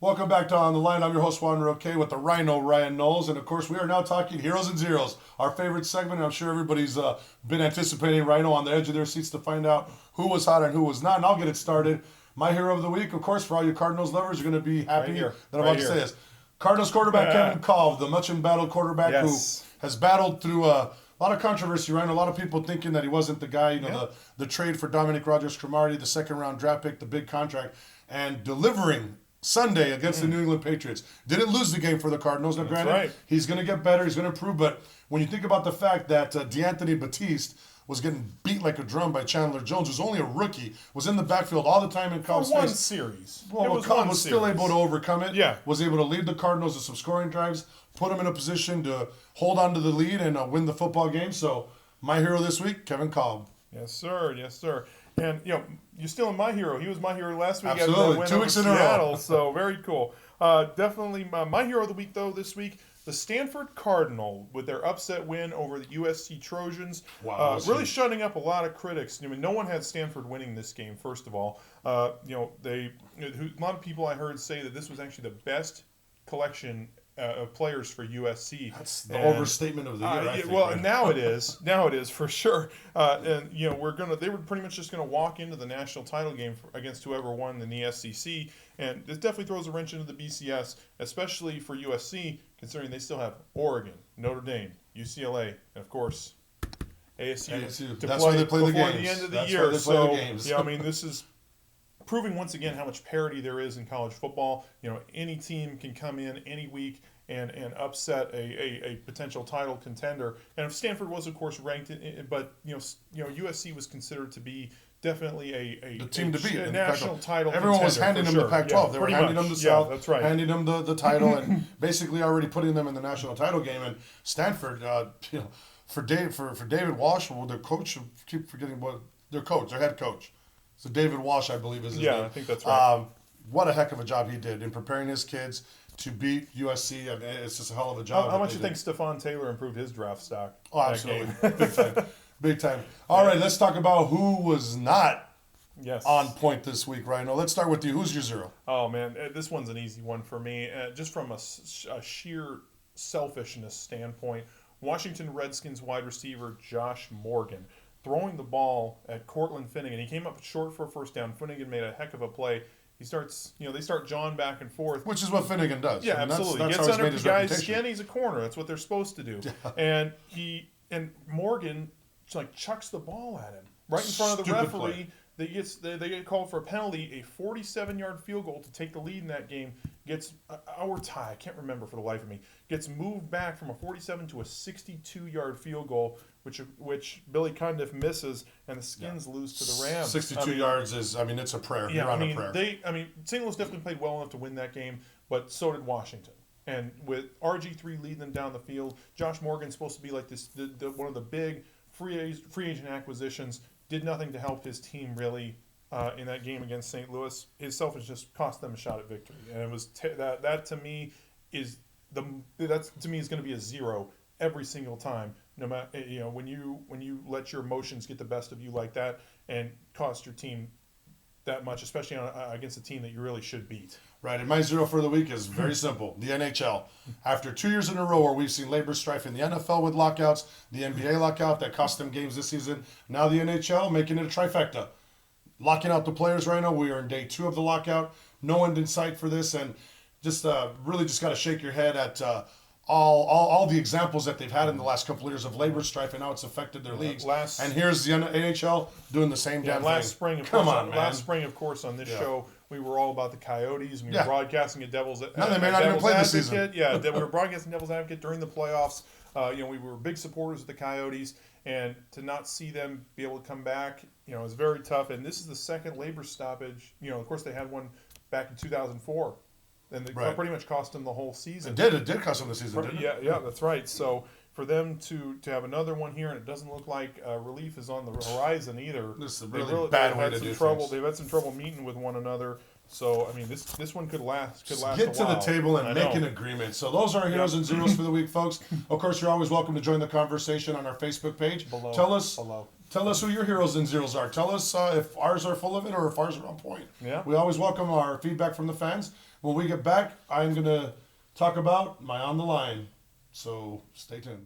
Welcome back to On the Line. I'm your host, Juan Roque, with the Rhino, Ryan Knowles. And of course, we are now talking Heroes and Zeros, our favorite segment. And I'm sure everybody's been anticipating Rhino on the edge of their seats to find out who was hot and who was not. And I'll get it started. My hero of the week, of course, for all you Cardinals lovers, are going to be happy that I'm about to say this. Cardinals quarterback Kevin Kolb, the much embattled quarterback who has battled through a lot of controversy, right? A lot of people thinking that he wasn't the guy, the trade for Dominic Rodgers-Cromartie, the second-round draft pick, the big contract, and delivering Sunday against the New England Patriots. Didn't lose the game for the Cardinals. Now, granted, he's going to get better. He's going to improve. But when you think about the fact that DeAnthony Batiste was getting beat like a drum by Chandler Jones, who's only a rookie, was in the backfield all the time in Kolb's for one series. Well, Kolb was still able to overcome it. Yeah. Was able to lead the Cardinals to some scoring drives, put them in a position to hold on to the lead and win the football game. So, my hero this week, Kevin Kolb. Yes, sir. Yes, sir. And, you're still my hero. He was my hero last week. Absolutely. 2 weeks in a row. So, very cool. Definitely my hero of the week, though, this week, the Stanford Cardinal with their upset win over the USC Trojans. Wow. Really shutting up a lot of critics. I mean, no one had Stanford winning this game, first of all. A lot of people I heard say that this was actually the best collection of players for USC. That's the overstatement of the year. I think, right? Now it is. Now it is for sure. They were pretty much just gonna walk into the national title game against whoever won in the SEC, and this definitely throws a wrench into the BCS, especially for USC, considering they still have Oregon, Notre Dame, UCLA, and of course ASU. That's why they play the games. The end of the That's year. why they play the games. This is proving once again how much parity there is in college football. Any team can come in any week and upset a potential title contender. And if Stanford was, of course, ranked, but USC was considered to be definitely the team to beat. A national title. Everyone was handing them the Pac-12. They were handing them the South. That's right. Handing them the title, and basically already putting them in the national title game. And Stanford, for David Walsh, their coach, I keep forgetting their head coach. So David Walsh, I believe, is his name. I think that's right. What a heck of a job he did in preparing his kids to beat USC. I mean, it's just a hell of a job. How much do you think Stephon Taylor improved his draft stock? Oh, absolutely. Big time. Big time. All right, let's talk about who was not on point this week, Rhino. Let's start with you. Who's your zero? Oh, man, this one's an easy one for me. Just from a sheer selfishness standpoint, Washington Redskins wide receiver Josh Morgan throwing the ball at Cortland Finnegan. He came up short for a first down. Finnegan made a heck of a play. He starts, they start jawing back and forth. Which is what Finnegan does. Yeah, I mean, absolutely. That's Gets how under he's the made his guy's reputation. skin. He's a corner. That's what they're supposed to do. And Morgan chucks the ball at him right in front of the Stupid referee. play. They get called for a penalty. A 47-yard field goal to take the lead in that game gets our tie. I can't remember for the life of me. Gets moved back from a 47 to a 62-yard field goal, which Billy Cundiff misses, and the Skins lose to the Rams. 62 yards is, it's a prayer. Yeah, You're on a prayer. St. Louis definitely played well enough to win that game, but so did Washington. And with RG3 leading them down the field, Josh Morgan's supposed to be like this, one of the big free agent acquisitions. Did nothing to help his team really in that game against St. Louis. His selfishness cost them a shot at victory, and it was that to me is going to be a zero every single time. No matter when you let your emotions get the best of you like that and cost your team that much, especially against a team that you really should beat. Right, and my zero for the week is very simple. The NHL. After 2 years in a row where we've seen labor strife in the NFL with lockouts, the NBA lockout that cost them games this season, now the NHL making it a trifecta. Locking out the players right now. We are in day 2 of the lockout. No end in sight for this, and just really just got to shake your head at all the examples that they've had in the last couple of years of labor strife and how it's affected their leagues. And here's the NHL doing the same damn thing. Last spring, of course, on this show, we were all about the Coyotes, and we were broadcasting at Devil's Advocate. No, they may not even play this season. Yeah, we were broadcasting Devil's Advocate during the playoffs. We were big supporters of the Coyotes, and to not see them be able to come back, is very tough. And this is the second labor stoppage. Of course, they had one back in 2004. And it pretty much cost them the whole season. It did cost them the season, didn't it? Yeah, that's right. So for them to have another one here, and it doesn't look like relief is on the horizon either. This is a really bad way to do things. They've had some trouble meeting with one another. So this one could last. Get to the table and make an agreement. So those are our heroes and zeros for the week, folks. Of course, you're always welcome to join the conversation on our Facebook page. Tell us who your heroes and zeros are. Tell us if ours are full of it or if ours are on point. Yeah. We always welcome our feedback from the fans. When we get back, I'm going to talk about my On the Line. So stay tuned.